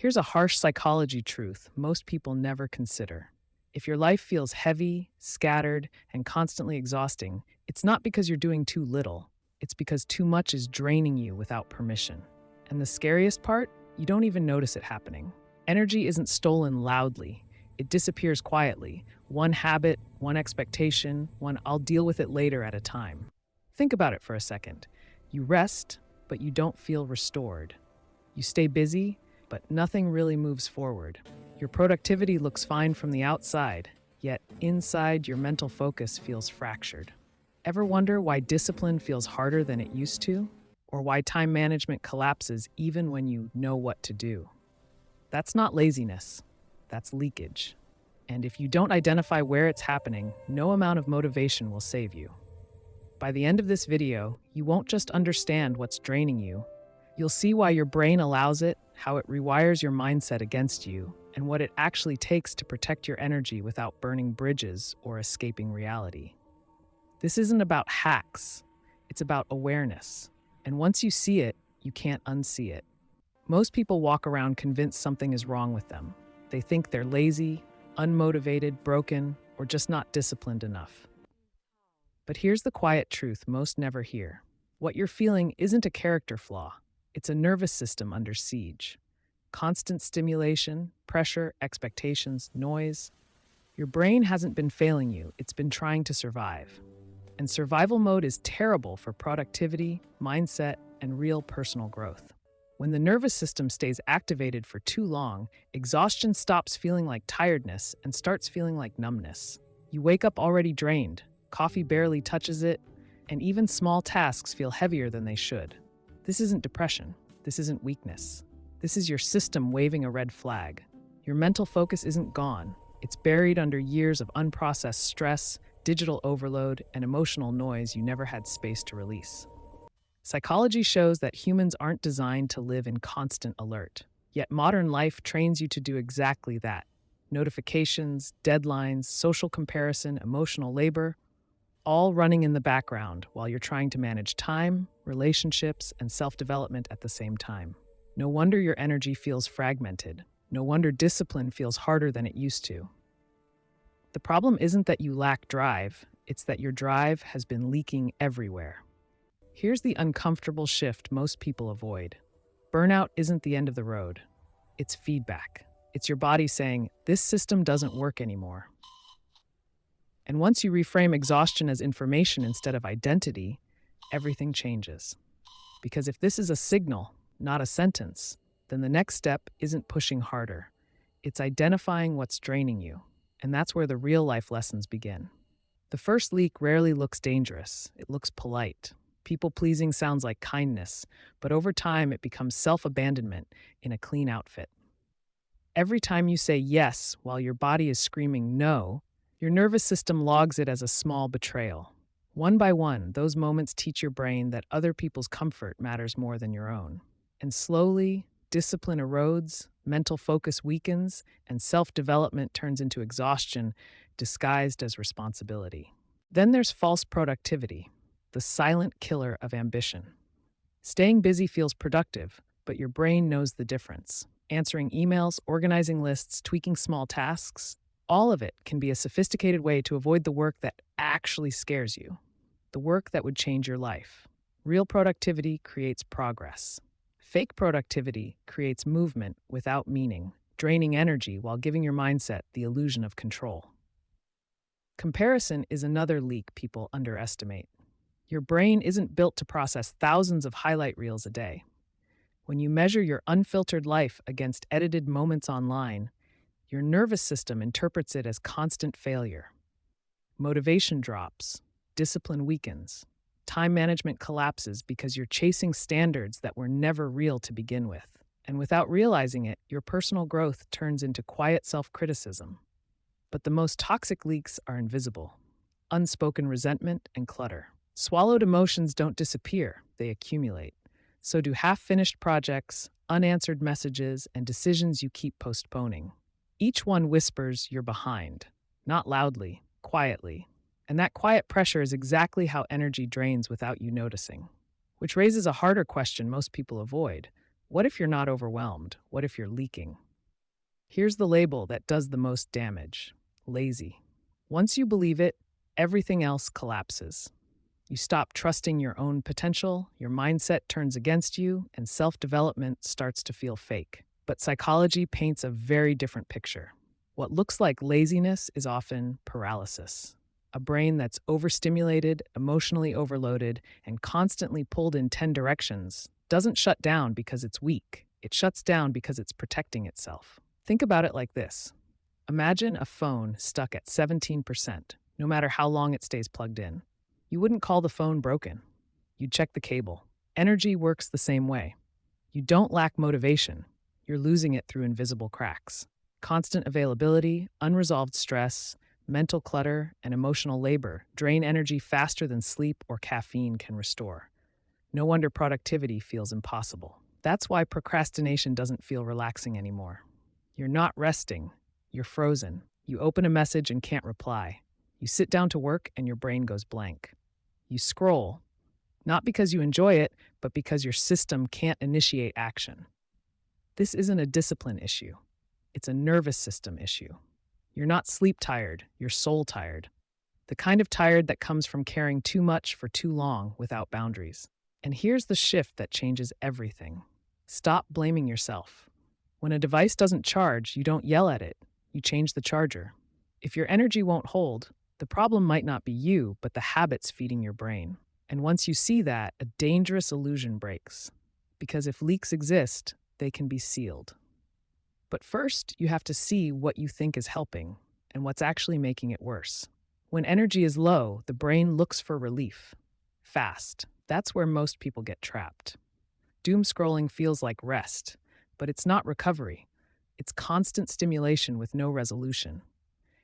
Here's a harsh psychology truth most people never consider. If your life feels heavy, scattered, and constantly exhausting, it's not because you're doing too little. It's because too much is draining you without permission. And the scariest part, you don't even notice it happening. Energy isn't stolen loudly. It disappears quietly. One habit, one expectation, one I'll deal with it later at a time. Think about it for a second. You rest, but you don't feel restored. You stay busy, but nothing really moves forward. Your productivity looks fine from the outside, yet inside your mental focus feels fractured. Ever wonder why discipline feels harder than it used to? Or why time management collapses even when you know what to do? That's not laziness, that's leakage. And if you don't identify where it's happening, no amount of motivation will save you. By the end of this video, you won't just understand what's draining you, you'll see why your brain allows it, how it rewires your mindset against you, and what it actually takes to protect your energy without burning bridges or escaping reality. This isn't about hacks, it's about awareness. And once you see it, you can't unsee it. Most people walk around convinced something is wrong with them. They think they're lazy, unmotivated, broken, or just not disciplined enough. But here's the quiet truth most never hear. What you're feeling isn't a character flaw. It's a nervous system under siege. Constant stimulation, pressure, expectations, noise. Your brain hasn't been failing you, it's been trying to survive. And survival mode is terrible for productivity, mindset, and real personal growth. When the nervous system stays activated for too long, exhaustion stops feeling like tiredness and starts feeling like numbness. You wake up already drained, coffee barely touches it, and even small tasks feel heavier than they should. This isn't depression. This isn't weakness. This is your system waving a red flag. Your mental focus isn't gone. It's buried under years of unprocessed stress, digital overload, and emotional noise you never had space to release. Psychology shows that humans aren't designed to live in constant alert. Yet modern life trains you to do exactly that. Notifications, deadlines, social comparison, emotional labor, all running in the background while you're trying to manage time, relationships, and self-development at the same time. No wonder your energy feels fragmented. No wonder discipline feels harder than it used to. The problem isn't that you lack drive, it's that your drive has been leaking everywhere. Here's the uncomfortable shift most people avoid. Burnout isn't the end of the road. It's feedback. It's your body saying, this system doesn't work anymore. And once you reframe exhaustion as information instead of identity, everything changes. Because if this is a signal, not a sentence, then the next step isn't pushing harder. It's identifying what's draining you. And that's where the real-life lessons begin. The first leak rarely looks dangerous. It looks polite. People-pleasing sounds like kindness, but over time it becomes self-abandonment in a clean outfit. Every time you say yes while your body is screaming no, your nervous system logs it as a small betrayal. One by one, those moments teach your brain that other people's comfort matters more than your own. And slowly, discipline erodes, mental focus weakens, and self-development turns into exhaustion disguised as responsibility. Then there's false productivity, the silent killer of ambition. Staying busy feels productive, but your brain knows the difference. Answering emails, organizing lists, tweaking small tasks, all of it can be a sophisticated way to avoid the work that actually scares you, the work that would change your life. Real productivity creates progress. Fake productivity creates movement without meaning, draining energy while giving your mindset the illusion of control. Comparison is another leak people underestimate. Your brain isn't built to process thousands of highlight reels a day. When you measure your unfiltered life against edited moments online, your nervous system interprets it as constant failure. Motivation drops, discipline weakens, time management collapses because you're chasing standards that were never real to begin with. And without realizing it, your personal growth turns into quiet self-criticism. But the most toxic leaks are invisible. Unspoken resentment and clutter. Swallowed emotions don't disappear, they accumulate. So do half-finished projects, unanswered messages, and decisions you keep postponing. Each one whispers you're behind, not loudly, quietly. And that quiet pressure is exactly how energy drains without you noticing. Which raises a harder question most people avoid. What if you're not overwhelmed? What if you're leaking? Here's the label that does the most damage: lazy. Once you believe it, everything else collapses. You stop trusting your own potential, your mindset turns against you, and self development starts to feel fake. But psychology paints a very different picture. What looks like laziness is often paralysis. A brain that's overstimulated, emotionally overloaded, and constantly pulled in 10 directions doesn't shut down because it's weak. It shuts down because it's protecting itself. Think about it like this. Imagine a phone stuck at 17%, no matter how long it stays plugged in. You wouldn't call the phone broken. You'd check the cable. Energy works the same way. You don't lack motivation. You're losing it through invisible cracks. Constant availability, unresolved stress, mental clutter, and emotional labor drain energy faster than sleep or caffeine can restore. No wonder productivity feels impossible. That's why procrastination doesn't feel relaxing anymore. You're not resting. You're frozen. You open a message and can't reply. You sit down to work and your brain goes blank. You scroll, not because you enjoy it, but because your system can't initiate action. This isn't a discipline issue. It's a nervous system issue. You're not sleep tired, you're soul tired. The kind of tired that comes from caring too much for too long without boundaries. And here's the shift that changes everything. Stop blaming yourself. When a device doesn't charge, you don't yell at it. You change the charger. If your energy won't hold, the problem might not be you, but the habits feeding your brain. And once you see that, a dangerous illusion breaks. Because if leaks exist, they can be sealed. But first, you have to see what you think is helping and what's actually making it worse. When energy is low, the brain looks for relief. Fast. That's where most people get trapped. Doom scrolling feels like rest, but it's not recovery. It's constant stimulation with no resolution.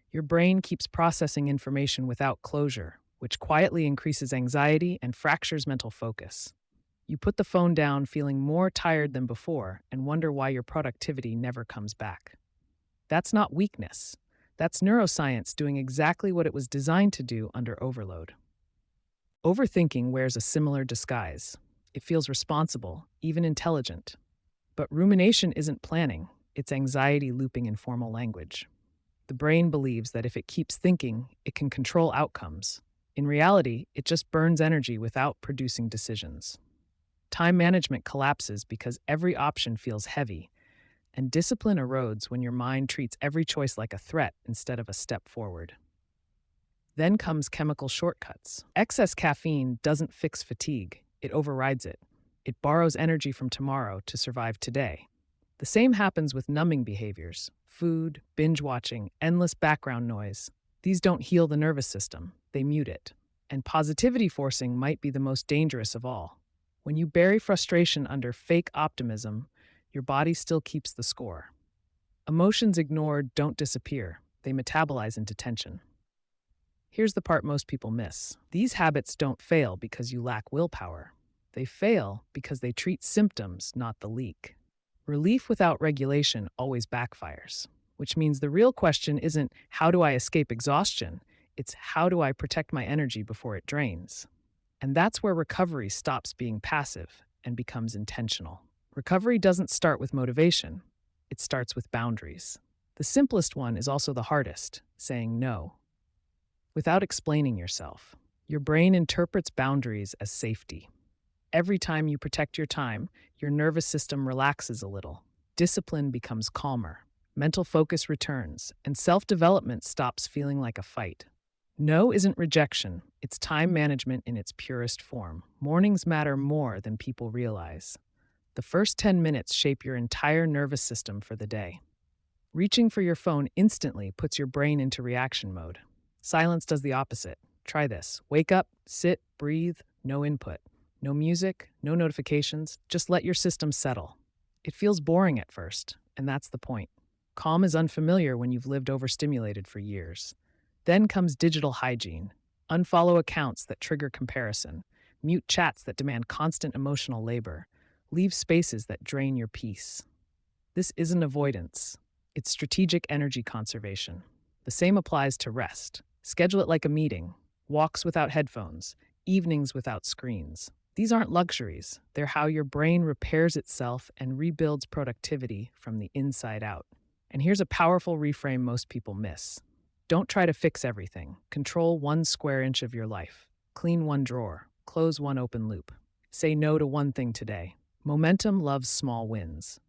Your brain keeps processing information without closure, which quietly increases anxiety and fractures mental focus. You put the phone down feeling more tired than before and wonder why your productivity never comes back. That's not weakness. That's neuroscience doing exactly what it was designed to do under overload. Overthinking wears a similar disguise. It feels responsible, even intelligent. But rumination isn't planning, it's anxiety looping in formal language. The brain believes that if it keeps thinking, it can control outcomes. In reality, it just burns energy without producing decisions. Time management collapses because every option feels heavy, and discipline erodes when your mind treats every choice like a threat instead of a step forward. Then comes chemical shortcuts. Excess caffeine doesn't fix fatigue, it overrides it. It borrows energy from tomorrow to survive today. The same happens with numbing behaviors: food, binge watching, endless background noise. These don't heal the nervous system, they mute it. And positivity forcing might be the most dangerous of all. When you bury frustration under fake optimism, your body still keeps the score. Emotions ignored don't disappear, they metabolize into tension. Here's the part most people miss. These habits don't fail because you lack willpower. They fail because they treat symptoms, not the leak. Relief without regulation always backfires, which means the real question isn't how do I escape exhaustion, it's how do I protect my energy before it drains. And that's where recovery stops being passive and becomes intentional. Recovery doesn't start with motivation, it starts with boundaries. The simplest one is also the hardest: saying no. Without explaining yourself, your brain interprets boundaries as safety. Every time you protect your time, your nervous system relaxes a little. Discipline becomes calmer. Mental focus returns, and self-development stops feeling like a fight. No isn't rejection, it's time management in its purest form. Mornings matter more than people realize. The first 10 minutes shape your entire nervous system for the day. Reaching for your phone instantly puts your brain into reaction mode. Silence does the opposite. Try this. Wake up, sit, breathe, no input. No music, no notifications, just let your system settle. It feels boring at first, and that's the point. Calm is unfamiliar when you've lived overstimulated for years. Then comes digital hygiene. Unfollow accounts that trigger comparison. Mute chats that demand constant emotional labor. Leave spaces that drain your peace. This isn't avoidance. It's strategic energy conservation. The same applies to rest. Schedule it like a meeting. Walks without headphones. Evenings without screens. These aren't luxuries. They're how your brain repairs itself and rebuilds productivity from the inside out. And here's a powerful reframe most people miss. Don't try to fix everything. Control 1 square inch of your life. Clean one drawer. Close one open loop. Say no to one thing today. Momentum loves small wins.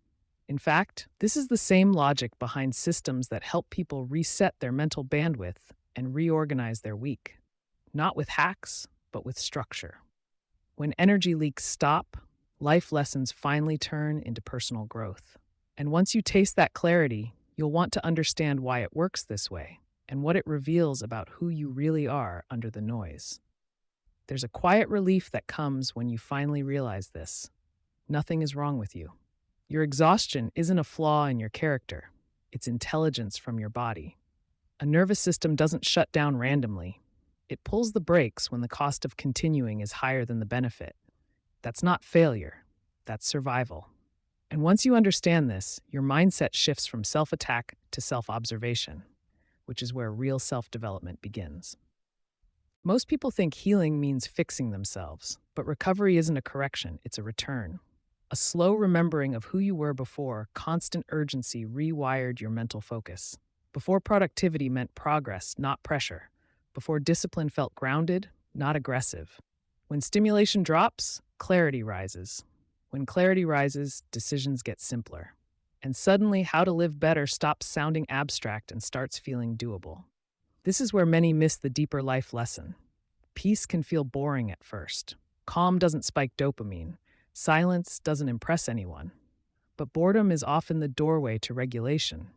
In fact, this is the same logic behind systems that help people reset their mental bandwidth and reorganize their week. Not with hacks, but with structure. When energy leaks stop, life lessons finally turn into personal growth. And once you taste that clarity, you'll want to understand why it works this way and what it reveals about who you really are under the noise. There's a quiet relief that comes when you finally realize this. Nothing is wrong with you. Your exhaustion isn't a flaw in your character. It's intelligence from your body. A nervous system doesn't shut down randomly. It pulls the brakes when the cost of continuing is higher than the benefit. That's not failure. That's survival. And once you understand this, your mindset shifts from self-attack to self-observation, which is where real self-development begins. Most people think healing means fixing themselves, but recovery isn't a correction, it's a return. A slow remembering of who you were before constant urgency rewired your mental focus. Before productivity meant progress, not pressure. Before discipline felt grounded, not aggressive. When stimulation drops, clarity rises. When clarity rises, decisions get simpler. And suddenly, how to live better stops sounding abstract and starts feeling doable. This is where many miss the deeper life lesson. Peace can feel boring at first. Calm doesn't spike dopamine. Silence doesn't impress anyone. But boredom is often the doorway to regulation,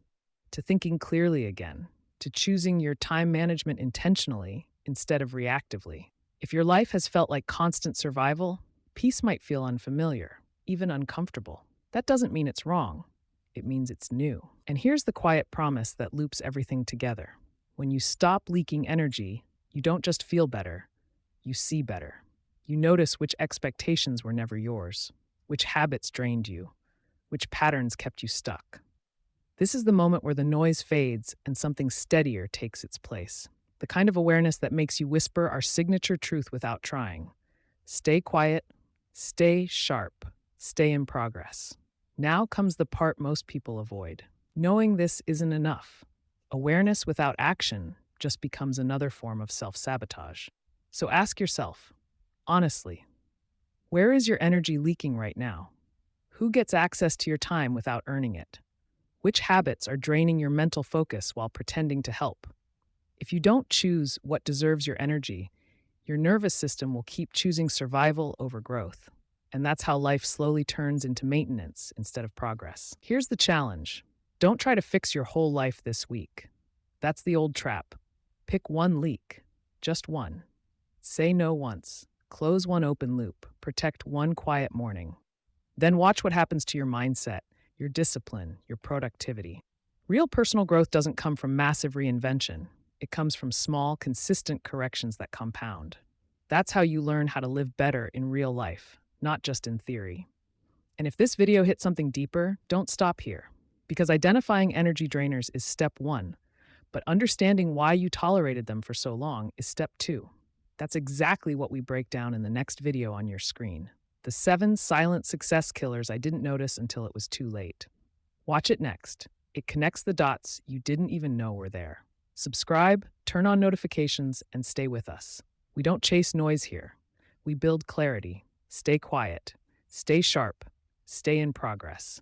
to thinking clearly again, to choosing your time management intentionally instead of reactively. If your life has felt like constant survival, peace might feel unfamiliar, even uncomfortable. That doesn't mean it's wrong. It means it's new. And here's the quiet promise that loops everything together. When you stop leaking energy, you don't just feel better, you see better. You notice which expectations were never yours, which habits drained you, which patterns kept you stuck. This is the moment where the noise fades and something steadier takes its place. The kind of awareness that makes you whisper our signature truth without trying. Stay quiet, stay sharp, stay in progress. Now comes the part most people avoid. Knowing this isn't enough. Awareness without action just becomes another form of self-sabotage. So ask yourself, honestly, where is your energy leaking right now? Who gets access to your time without earning it? Which habits are draining your mental focus while pretending to help? If you don't choose what deserves your energy, your nervous system will keep choosing survival over growth. And that's how life slowly turns into maintenance instead of progress. Here's the challenge. Don't try to fix your whole life this week. That's the old trap. Pick one leak, just one. Say no once. Close one open loop. Protect one quiet morning. Then watch what happens to your mindset, your discipline, your productivity. Real personal growth doesn't come from massive reinvention. It comes from small, consistent corrections that compound. That's how you learn how to live better in real life, not just in theory. And if this video hit something deeper, don't stop here. Because identifying energy drainers is step 1, but understanding why you tolerated them for so long is step 2. That's exactly what we break down in the next video on your screen. The 7 silent success killers I didn't notice until it was too late. Watch it next. It connects the dots you didn't even know were there. Subscribe, turn on notifications, and stay with us. We don't chase noise here. We build clarity. Stay quiet. Stay sharp. Stay in progress.